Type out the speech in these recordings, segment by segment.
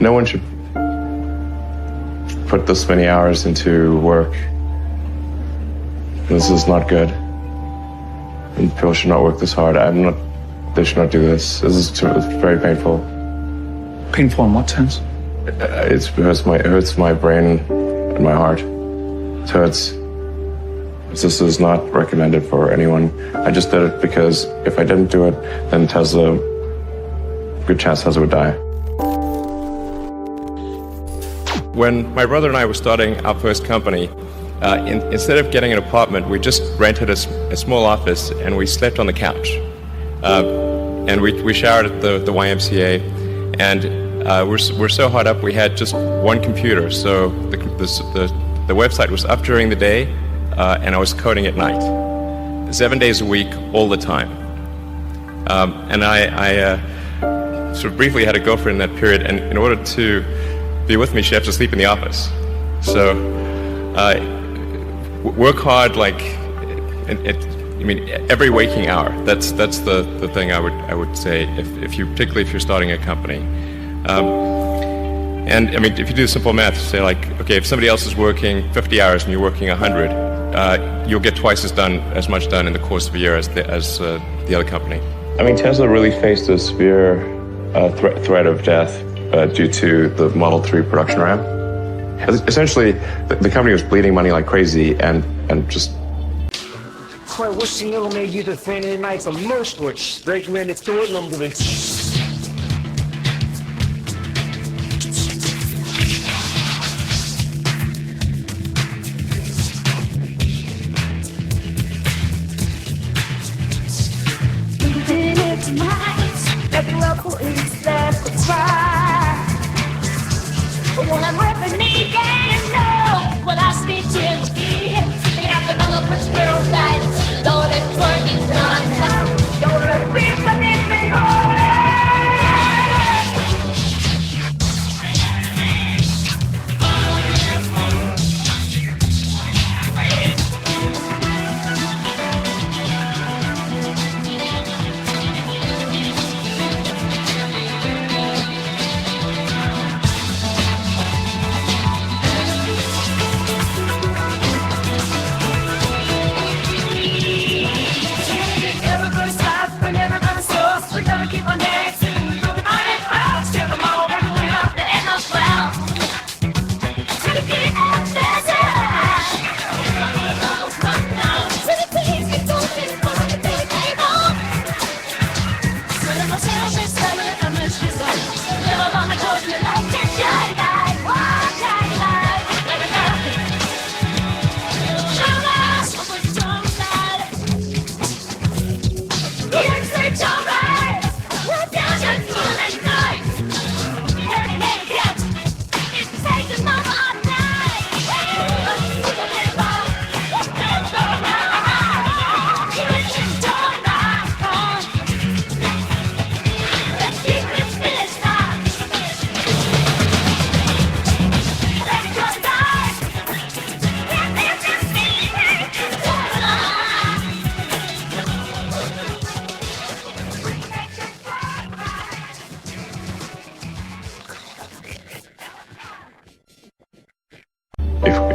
No one should put this many hours into work. This is not good. And people should not work this hard. They should not do this. It's very painful. Painful in what sense? It hurts my brain and my heart. So this is not recommended for anyone. I just did it because if I didn't do it, then good chance Tesla would die. When my brother and I were starting our first company, instead of getting an apartment, we just rented a small office and we slept on the couch. And we showered at the YMCA, and we're so hot up we had just one computer, so the website was up during the day, and I was coding at night, 7 days a week, all the time. And I sort of briefly had a girlfriend in that period, and in order to be with me, she had to sleep in the office. So work hard, like every waking hour. That's the thing I would say particularly if you're starting a company. And I mean, if you do simple math, say like, okay, if somebody else is working 50 hours and you're working 100, you'll get twice as much done in the course of a year as the other company. I mean, Tesla really faced a severe threat of death due to the Model 3 production ramp. Essentially, the company was bleeding money like crazy, and just. 훨씬 내가 이기도 fe는 나이서 most recommend it to it 놈들은. When I'm ripping me and know what I speak to me, they have to know the girl side. Though the twerk is done, don't let me forget me.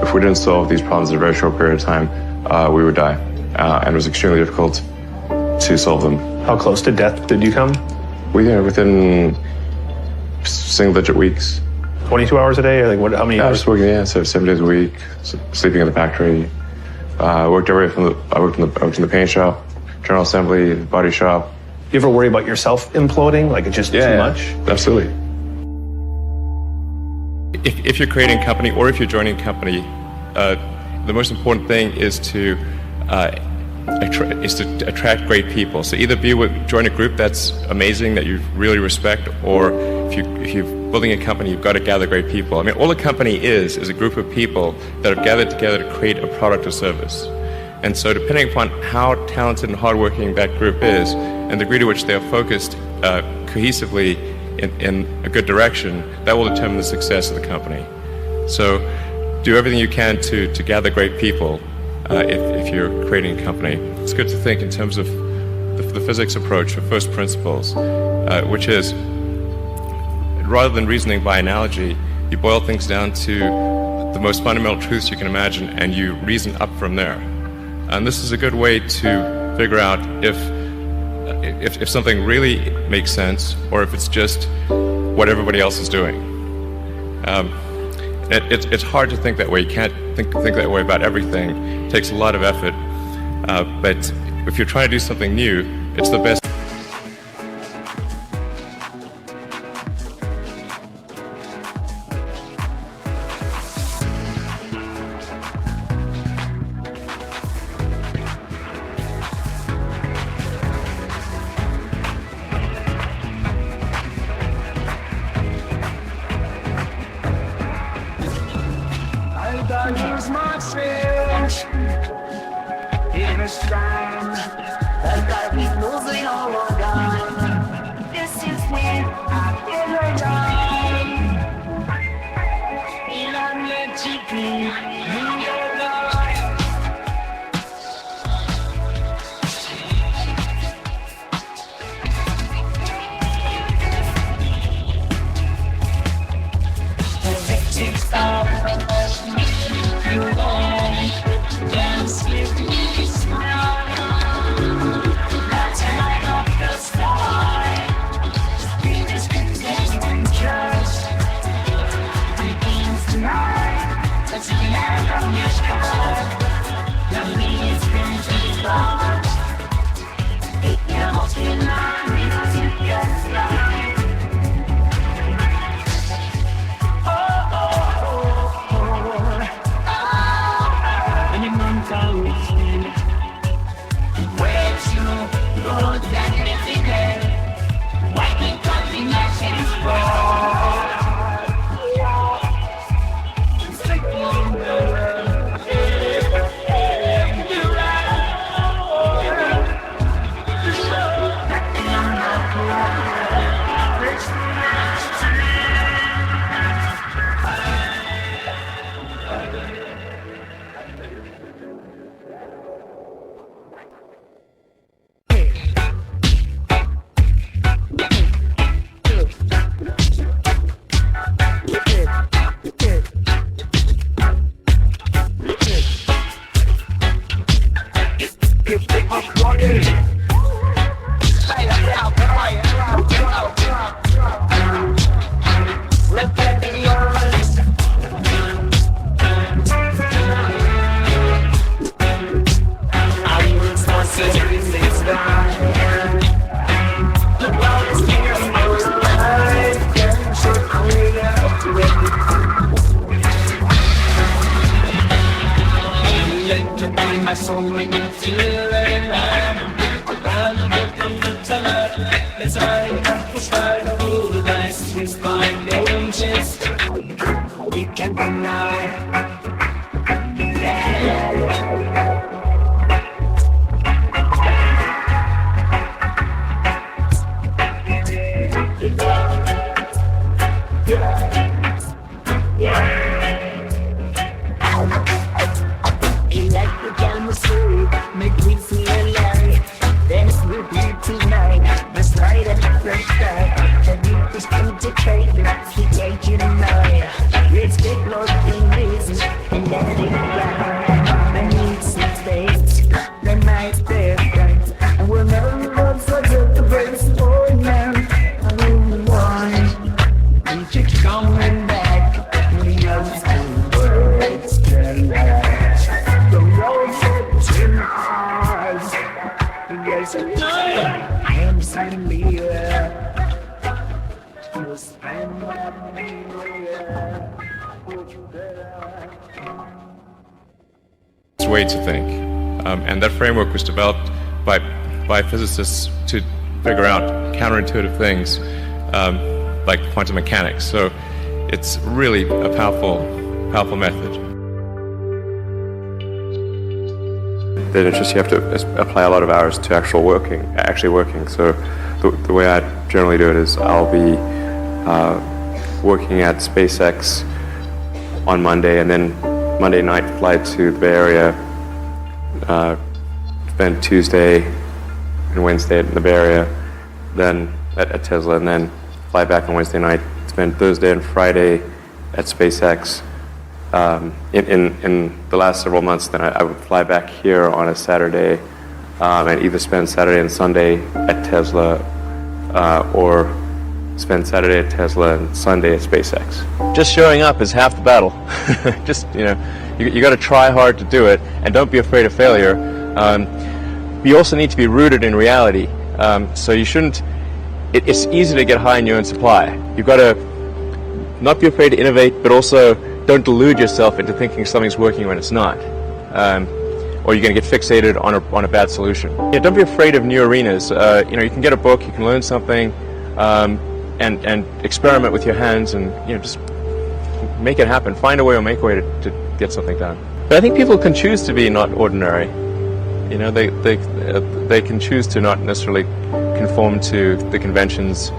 If we didn't solve these problems in a very short period of time, we would die. And it was extremely difficult to solve them. How close to death did you come? Within single-digit weeks. 22 hours a day? Or like how many I hours? was working, so 7 days a week, sleeping in the factory. I worked in the paint shop, general assembly, body shop. You ever worry about yourself imploding? Like it's just too much? Absolutely. If you're creating a company or if you're joining a company, the most important thing is to attract great people. So either join a group that's amazing that you really respect, or if you're building a company, you've got to gather great people. I mean, all a company is a group of people that have gathered together to create a product or service. And so depending upon how talented and hardworking that group is and the degree to which they are focused cohesively in a good direction, that will determine the success of the company. So do everything you can to gather great people if you're creating a company. It's good to think in terms of the physics approach, the first principles, which is rather than reasoning by analogy, you boil things down to the most fundamental truths you can imagine, and you reason up from there. And this is a good way to figure out if something really makes sense, or if it's just what everybody else is doing. It's hard to think that way. You can't think that way about everything. It takes a lot of effort. But if you're trying to do something new, it's the best. Use my fish in a strand that I be losing all of time. This is when I feel alone. And I'm magically in your life. The victim stop. You won't dance with me, smile. That's light up the sky. Be discontent and trust. Begins tonight. Let's get out of your sky. The leaves been too long. It can't deny me to your side. Where to go that difficult? Why can't combinations fall? Sticking the world in the my soul make me feel alive. Around the let's try to rule the dice with fine angels. We can't deny. Make me feel alive. Then it's with you tonight. Let's try to different style. The youth is integrated. We take you tonight. Let's get lost in reason and let it go. I need some space. The night's perfect. And we'll never forget the best for now. I don't want. We keep coming back. We know some words to last. The road in eyes. Yes, I am suddenly you spend my me. Way to think, and that framework was developed by physicists to figure out counterintuitive things like quantum mechanics. So it's really a powerful method. Then it's just you have to apply a lot of hours to actually working. So the way I generally do it is I'll be working at SpaceX on Monday, and then Monday night fly to the Bay Area, spend Tuesday and Wednesday in the Bay Area, then at Tesla, and then fly back on Wednesday night spend Thursday and Friday at SpaceX. In the last several months, then I would fly back here on a Saturday and either spend Saturday and Sunday at Tesla or spend Saturday at Tesla and Sunday at SpaceX. Just showing up is half the battle. Just, you got to try hard to do it, and don't be afraid of failure. You also need to be rooted in reality. So you shouldn't, it's easy to get high in your own supply. You've got to not be afraid to innovate, but also don't delude yourself into thinking something's working when it's not. Or you're going to get fixated on a bad solution. Yeah, don't be afraid of new arenas. You can get a book, you can learn something, and experiment with your hands, and just make it happen. Find a way or make a way to get something done. But I think people can choose to be not ordinary. They can choose to not necessarily conform to the conventions.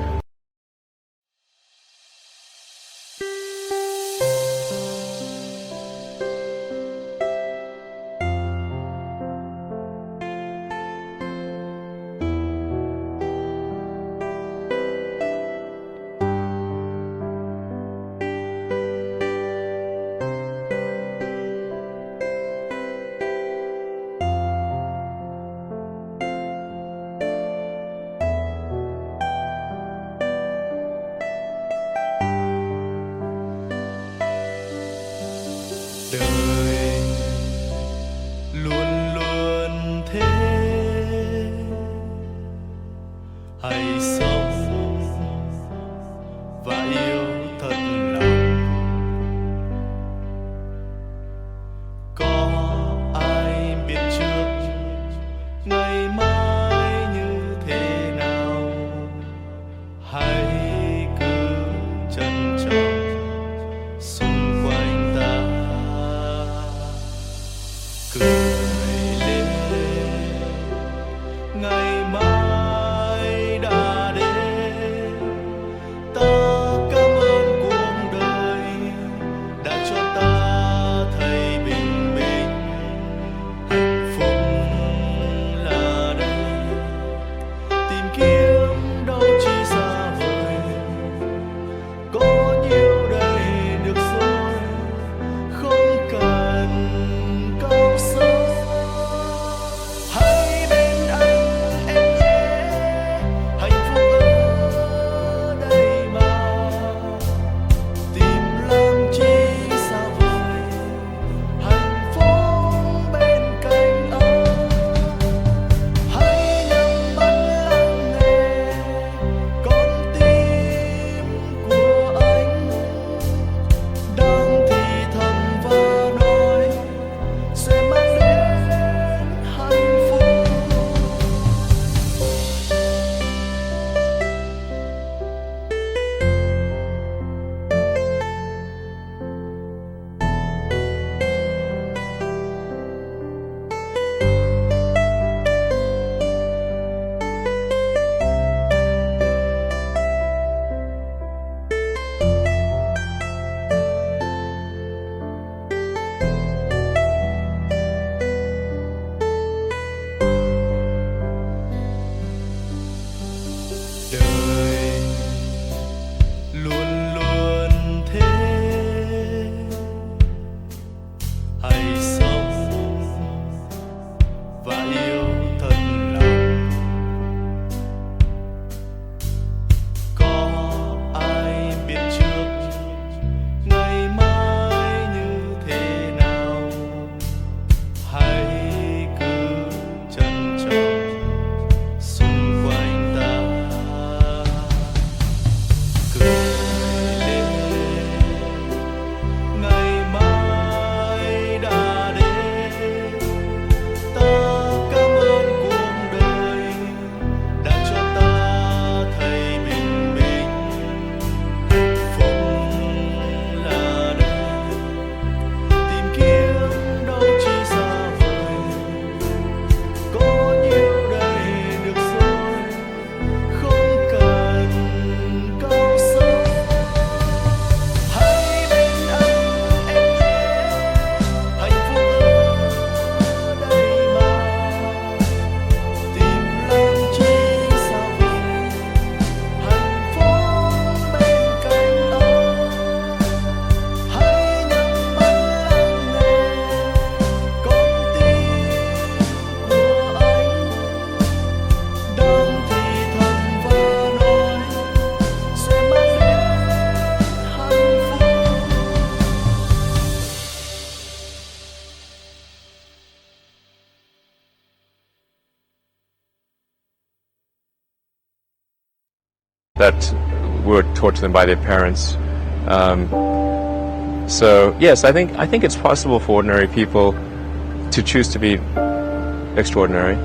that were taught to them by their parents. So yes, I think it's possible for ordinary people to choose to be extraordinary.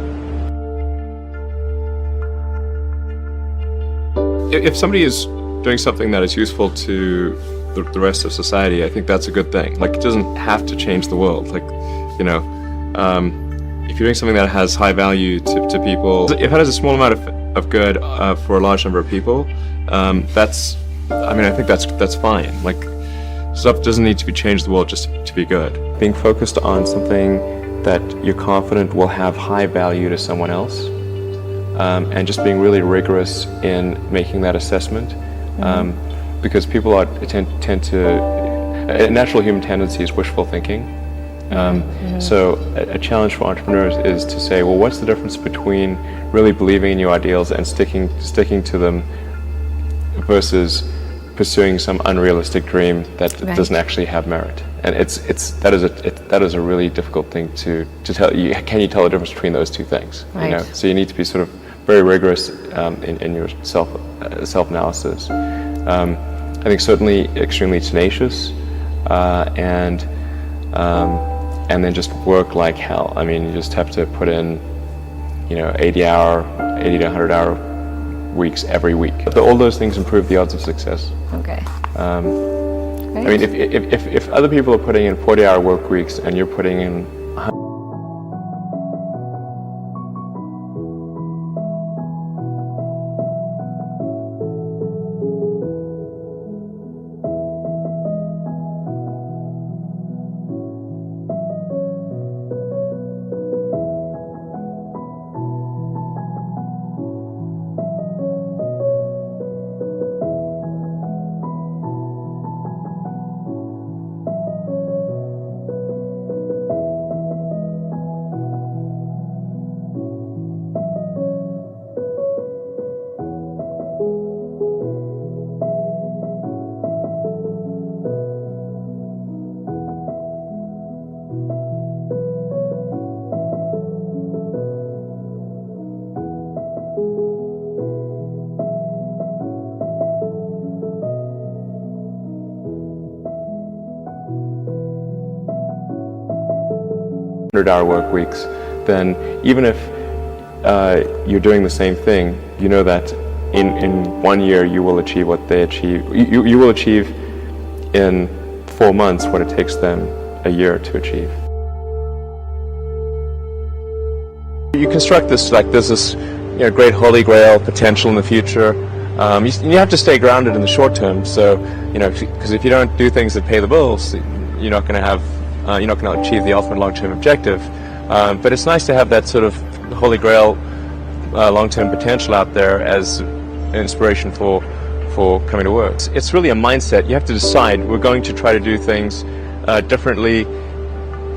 If somebody is doing something that is useful to the rest of society, I think that's a good thing. Like, it doesn't have to change the world. Like, you know, if you're doing something that has high value to people, if it has a small amount of good for a large number of people, I think that's fine. Like, stuff doesn't need to be changed the world just to be good. Being focused on something that you're confident will have high value to someone else, and just being really rigorous in making that assessment, because people tend to, a natural human tendency is wishful thinking. So a challenge for entrepreneurs is to say, well, what's the difference between really believing in your ideals and sticking to them versus pursuing some unrealistic dream that doesn't actually have merit? And that is a really difficult thing to tell. Can you tell the difference between those two things? Right. You know, so you need to be sort of very rigorous in your self-analysis. I think certainly extremely tenacious, and then just work like hell. I mean, you just have to put in, 80 to 100 hour weeks every week. But all those things improve the odds of success. Okay. I mean, if other people are putting in 40-hour work weeks and you're putting in hour work weeks, then even if you're doing the same thing, you know that in 1 year you will achieve what they achieve. You will achieve in 4 months what it takes them a year to achieve. You construct this like there's this great holy grail potential in the future. You have to stay grounded in the short term. So because if you don't do things that pay the bills, you're not going to achieve the ultimate long-term objective. But it's nice to have that sort of holy grail long-term potential out there as an inspiration for coming to work. It's really a mindset. You have to decide, we're going to try to do things differently,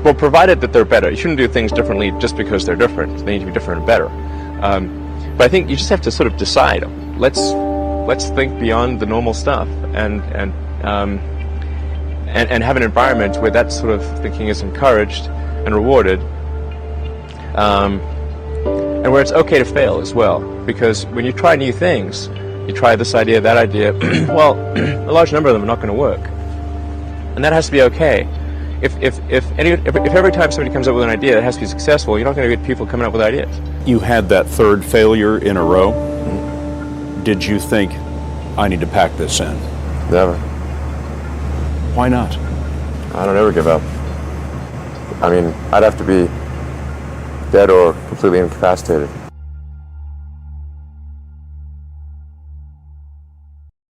well, provided that they're better. You shouldn't do things differently just because they're different. They need to be different and better. But I think you just have to sort of decide, let's think beyond the normal stuff and have an environment where that sort of thinking is encouraged and rewarded, and where it's okay to fail as well. Because when you try new things, you try this idea, that idea, well, a large number of them are not going to work, and that has to be okay. If every time somebody comes up with an idea that has to be successful, you're not going to get people coming up with ideas. You had that third failure in a row. Did you think, I need to pack this in? Never. Why not? I don't ever give up. I mean, I'd have to be dead or completely incapacitated.